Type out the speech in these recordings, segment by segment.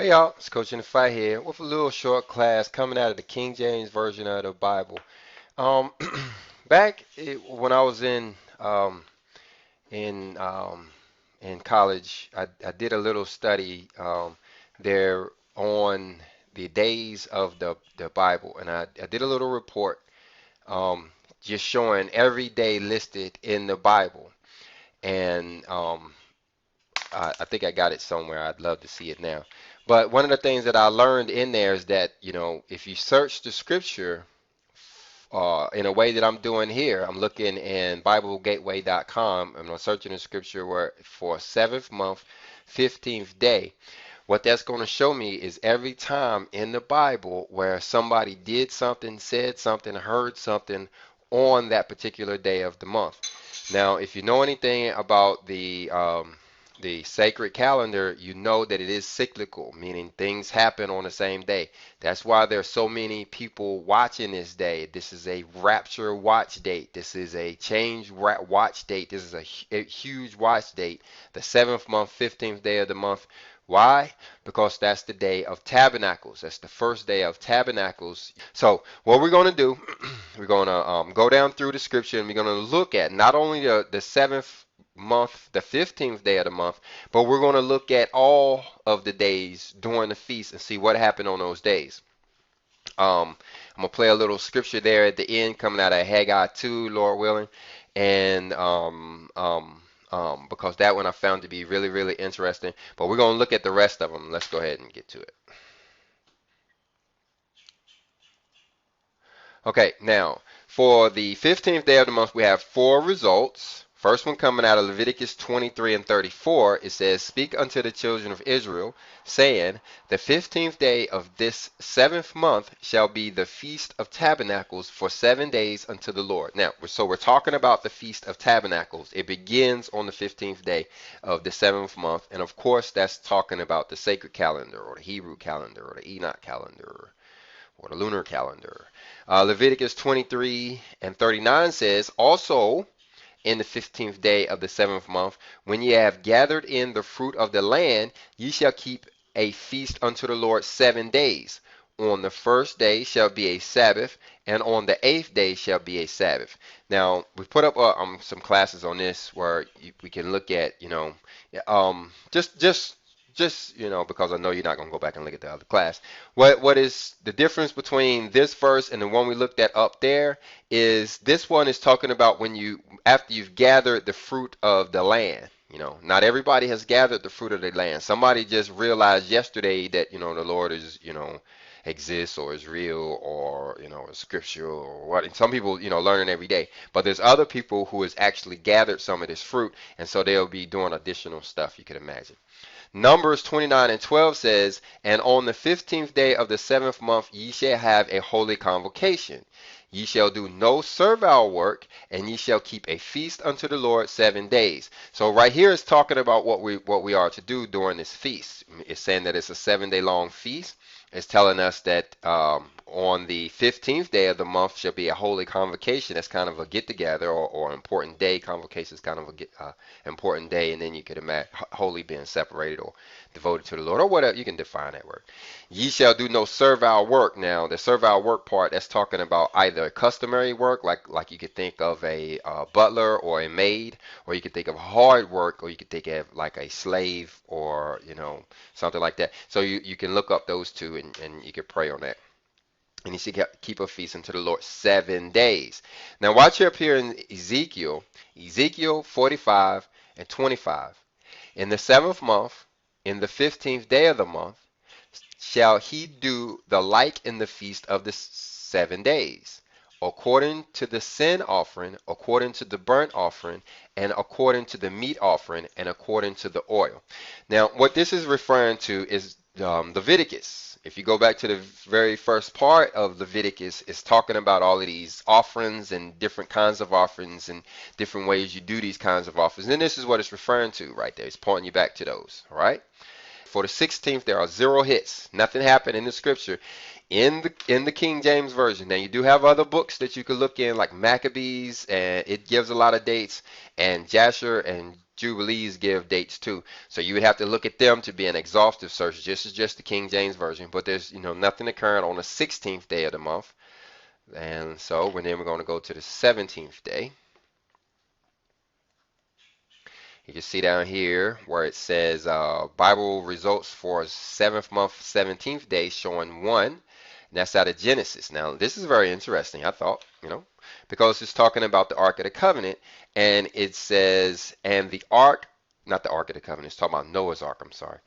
Hey y'all, it's Coach in the Fight here with a little short class coming out of the King James Version of the Bible. Um, when I was in in college, I did a little study there on the days of the Bible, and I did a little report um, just showing every day listed in the Bible, and I think I got it somewhere. I'd love to see it now. But one of the things that I learned in there is that, if you search the scripture in a way that I'm doing here, I'm looking in BibleGateway.com and I'm searching the scripture where for seventh month, 15th day. What that's going to show me is every time in the Bible where somebody did something, said something, heard something on that particular day of the month. Now, if you know anything about the sacred calendar, you know that it is cyclical, meaning things happen on the same day. That's why there's so many people watching this day. This is a rapture watch date. This is a change watch date. This is a huge watch date. The seventh month, 15th day of the month. Why? Because that's the day of tabernacles. That's the first day of tabernacles. So what we're going to do, we're going to go down through the scripture and we're going to look at not only the seventh month, the 15th day of the month, but we're going to look at all of the days during the feast and see what happened on those days. I'm gonna play a little scripture there at the end, coming out of Haggai 2, Lord willing, and because that one I found to be really, really interesting. But we're gonna look at the rest of them. Let's go ahead and get to it. Okay, now for the 15th day of the month, we have four results. First one coming out of Leviticus 23 and 34, it says, Speak unto the children of Israel, saying, The 15th day of this seventh month shall be the Feast of Tabernacles for 7 days unto the Lord. Now, so we're talking about the Feast of Tabernacles. It begins on the 15th day of the seventh month, and of course, that's talking about the sacred calendar, or the Hebrew calendar, or the Enoch calendar, or the lunar calendar. Leviticus 23 and 39 says, Also in the 15th day of the seventh month, when ye have gathered in the fruit of the land, ye shall keep a feast unto the Lord 7 days. On the first day shall be a Sabbath, and on the eighth day shall be a Sabbath. Now, we put up some classes on this where we can look at, just because I know you're not going to go back and look at the other class. What is the difference between this verse and the one we looked at up there is this one is talking about when after you've gathered the fruit of the land. Not everybody has gathered the fruit of the land. Somebody just realized yesterday that, the Lord is, exists or is real or, is scriptural or what. And some people, learning every day. But there's other people who has actually gathered some of this fruit, and so they'll be doing additional stuff, you can imagine. Numbers 29 and 12 says, And on the 15th day of the seventh month ye shall have a holy convocation. Ye shall do no servile work, and ye shall keep a feast unto the Lord 7 days. So right here is talking about what we are to do during this feast. It's saying that it's a 7 day long feast. It's telling us that on the 15th day of the month shall be a holy convocation. That's kind of a get together or important day. Convocation is kind of a important day, and then you could imagine holy being separated or devoted to the Lord or whatever. You can define that word. Ye shall do no servile work. Now, the servile work part, that's talking about either customary work, like you could think of a butler or a maid, or you could think of hard work, or you could think of like a slave or, something like that. So you can look up those two and you can pray on that. And he should keep a feast unto the Lord 7 days. Now watch up here in Ezekiel 45 and 25. In the seventh month, in the 15th day of the month, shall he do the like in the feast of the 7 days, according to the sin offering, according to the burnt offering, and according to the meat offering, and according to the oil. Now, what this is referring to is Leviticus. If you go back to the very first part of Leviticus, it's talking about all of these offerings and different kinds of offerings and different ways you do these kinds of offerings. And this is what it's referring to right there. It's pointing you back to those, all right? For the 16th, there are 0 hits. Nothing happened in the scripture. in the King James version. Now you do have other books that you could look in, like Maccabees, and it gives a lot of dates, and Jasher and Jubilees give dates too. So you would have to look at them to be an exhaustive search. This is just the King James version, but there's nothing occurring on the 16th day of the month, and so then we're going to go to the 17th day. You can see down here where it says Bible results for 7th month, 17th day, showing 1. And that's out of Genesis. Now, this is very interesting, I thought, because it's talking about the Ark of the Covenant, and it says, and the Ark, not the Ark of the Covenant, it's talking about Noah's Ark, I'm sorry.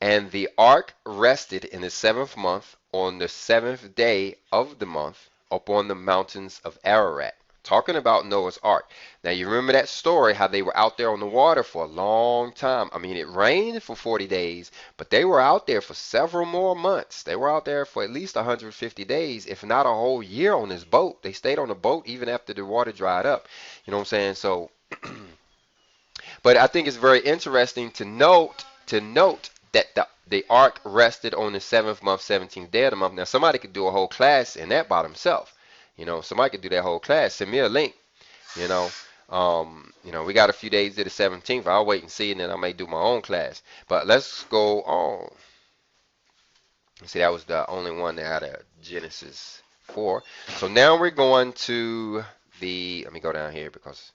And the ark rested in the 7th month on the 7th day of the month upon the mountains of Ararat. Talking about Noah's Ark. Now you remember that story, how they were out there on the water for a long time. I mean, it rained for 40 days, but they were out there for several more months. They were out there for at least 150 days, if not a whole year on this boat. They stayed on the boat even after the water dried up. You know what I'm saying? So, but I think it's very interesting to note that the ark rested on the 7th month, 17th day of the month. Now somebody could do a whole class in that by themselves. Somebody could do that whole class. Send me a link. You know, we got a few days to the 17th. I'll wait and see, and then I may do my own class. But let's go on. See, that was the only one that had a Genesis 4. So now we're going to let me go down here because,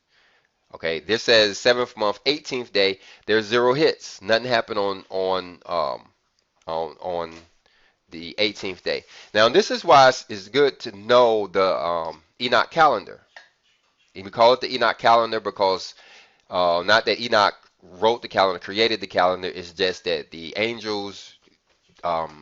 okay, this says 7th month, 18th day. There's 0 hits. Nothing happened on the 18th day. Now, this is why it's good to know the Enoch calendar. We call it the Enoch calendar because not that Enoch wrote the calendar, created the calendar. It's just that the angels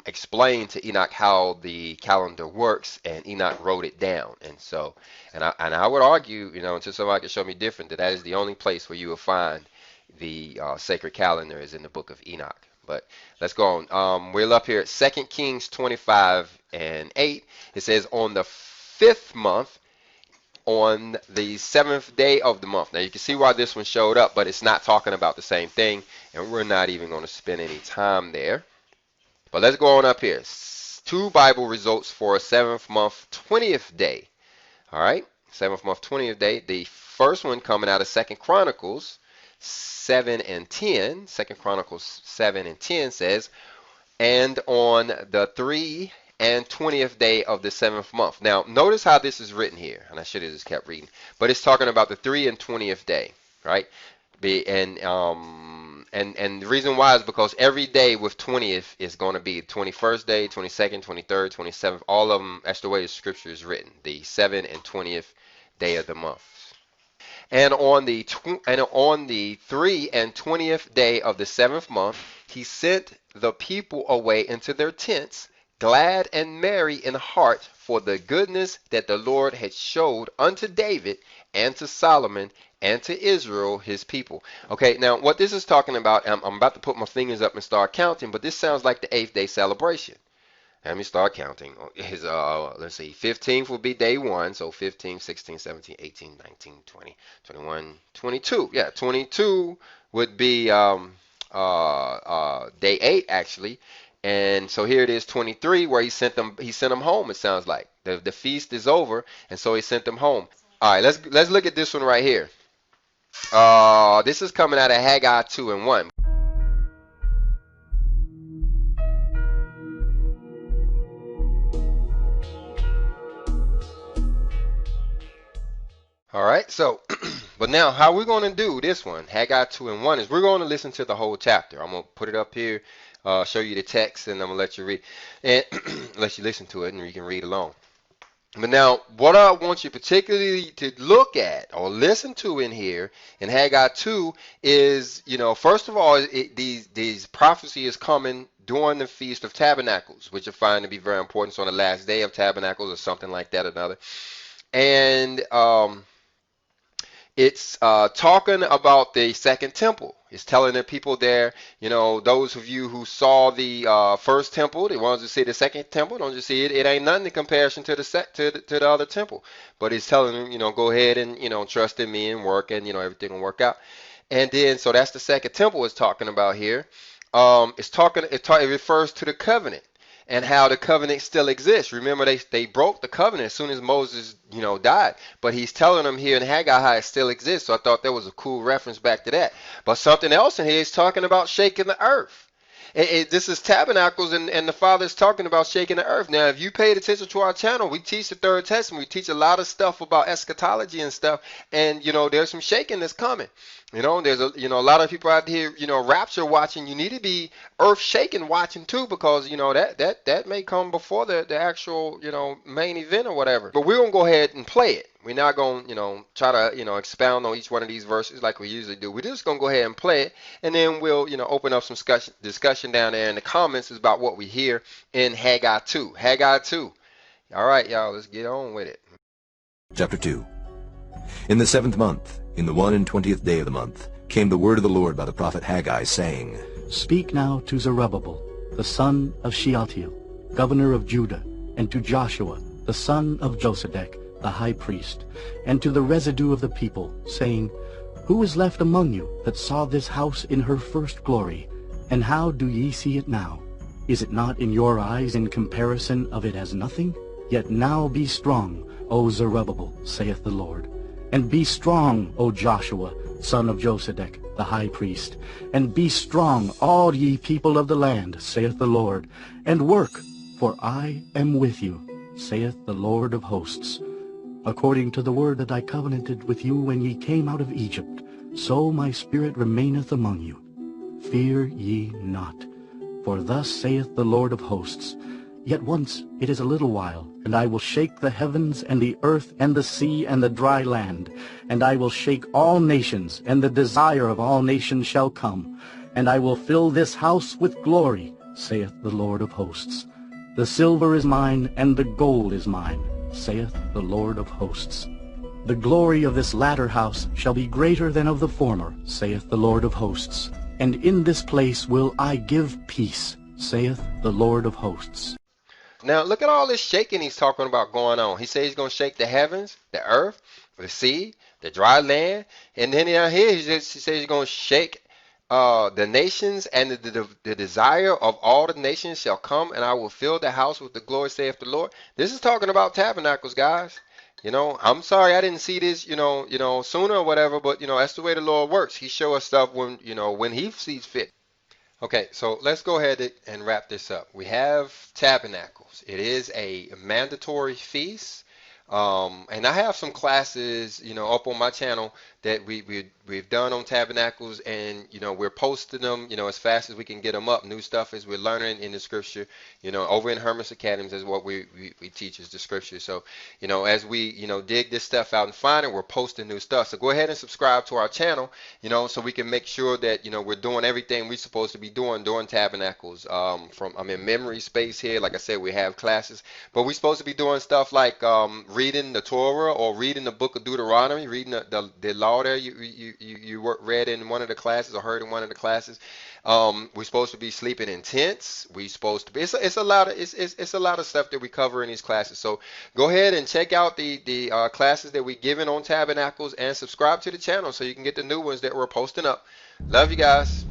explained to Enoch how the calendar works, and Enoch wrote it down. And so, and I would argue, until somebody can show me different, that is the only place where you will find the sacred calendar is in the book of Enoch. But let's go on. We're up here at 2 Kings 25 and 8. It says, on the 5th month, on the 7th day of the month. Now you can see why this one showed up, but it's not talking about the same thing, and we're not even going to spend any time there. But let's go on up here. 2 Bible results for a 7th month, 20th day. All right, 7th month, 20th day. The first one coming out of 2 Chronicles 7 and 10. 2 Chronicles 7 and 10 says, and on the 3 and 20th day of the 7th month. Now, notice how this is written here, and I should have just kept reading, but it's talking about the 3 and 20th day, right? And the reason why is because every day with 20th is going to be 21st day, 22nd, 23rd, 27th. All of them, that's the way the scripture is written. The 7th and 20th day of the month. And on the 3 and 20th day of the 7th month, he sent the people away into their tents, glad and merry in heart for the goodness that the Lord had showed unto David and to Solomon and to Israel his people. Okay, now what this is talking about, I'm about to put my fingers up and start counting, but this sounds like the 8th day celebration. Let me start counting. Let's see, 15th will be day 1, so 15, 16, 17, 18, 19, 20, 21, 22. Yeah, 22 would be day 8 actually. And so here it is, 23, where he sent them home, it sounds like. The feast is over, and so he sent them home. All right, let's look at this one right here. This is coming out of Haggai 2 and 1. All right, so, but now how we're going to do this one, Haggai 2 and 1, is we're going to listen to the whole chapter. I'm going to put it up here, show you the text, and I'm going to let you read, and let you listen to it, and you can read along. But now, what I want you particularly to look at or listen to in here in Haggai 2 is, first of all, these prophecy is coming during the Feast of Tabernacles, which I find to be very important. So on the last day of Tabernacles or something like that, another. And it's talking about the second temple. It's telling the people there, those of you who saw the first temple, they wanted to see the second temple. Don't you see it? It ain't nothing in comparison to the other temple. But it's telling them, go ahead and trust in me and work, and everything will work out. And then so that's the second temple it's talking about here. It refers to the covenant. and how the covenant still exists. Remember, they broke the covenant as soon as Moses, died. But he's telling them here in Haggai how it still exists. So I thought that was a cool reference back to that. But something else in here is talking about shaking the earth. This is Tabernacles, and the Father's talking about shaking the earth. Now, if you paid attention to our channel, we teach the Third Testament. We teach a lot of stuff about eschatology and stuff, and there's some shaking that's coming. There's a lot of people out here, Rapture watching. You need to be earth shaking watching too, because that may come before the actual main event or whatever. But we're gonna go ahead and play it. We're not going to try to expound on each one of these verses like we usually do. We're just going to go ahead and play it, and then we'll open up some discussion down there in the comments about what we hear in Haggai 2. Haggai 2. All right, y'all, let's get on with it. Chapter 2. In the 7th month, in the 21st day of the month, came the word of the Lord by the prophet Haggai, saying, Speak now to Zerubbabel, the son of Shealtiel, governor of Judah, and to Joshua, the son of Josedech, the high priest, and to the residue of the people, saying, Who is left among you that saw this house in her first glory? And how do ye see it now? Is it not in your eyes in comparison of it as nothing? Yet now be strong, O Zerubbabel, saith the Lord. And be strong, O Joshua, son of Josedech, the high priest. And be strong, all ye people of the land, saith the Lord. And work, for I am with you, saith the Lord of hosts. According to the word that I covenanted with you when ye came out of Egypt, so my spirit remaineth among you. Fear ye not. For thus saith the Lord of hosts, Yet once it is a little while, and I will shake the heavens and the earth and the sea and the dry land, and I will shake all nations, and the desire of all nations shall come, and I will fill this house with glory, saith the Lord of hosts. The silver is mine, and the gold is mine, saith the Lord of hosts. The glory of this latter house shall be greater than of the former, saith the Lord of hosts. And in this place will I give peace, saith the Lord of hosts. Now, look at all this shaking he's talking about going on. He says he's going to shake the heavens, the earth, the sea, the dry land. And then down here, he says he's going to shake the nations, and the desire of all the nations shall come, and I will fill the house with the glory, saith the Lord. This is talking about tabernacles, guys. I'm sorry I didn't see this, sooner or whatever, but, that's the way the Lord works. He shows us stuff when he sees fit. Okay, so let's go ahead and wrap this up. We have Tabernacles. It is a mandatory feast. And I have some classes, up on my channel that we've done on Tabernacles, and, we're posting them, as fast as we can get them up. New stuff as we're learning in the scripture, over in Hermes Academies is what we teach is the scripture. So, as we, dig this stuff out and find it, we're posting new stuff. So go ahead and subscribe to our channel, so we can make sure that, we're doing everything we're supposed to be doing during Tabernacles. I'm in memory space here. Like I said, we have classes, but we're supposed to be doing stuff like, reading the Torah or reading the book of Deuteronomy, reading the law there you read in one of the classes or heard in one of the classes. We're supposed to be sleeping in tents. We're supposed to be. It's a lot of stuff that we cover in these classes. So go ahead and check out the classes that we're giving on Tabernacles, and subscribe to the channel so you can get the new ones that we're posting up. Love you guys.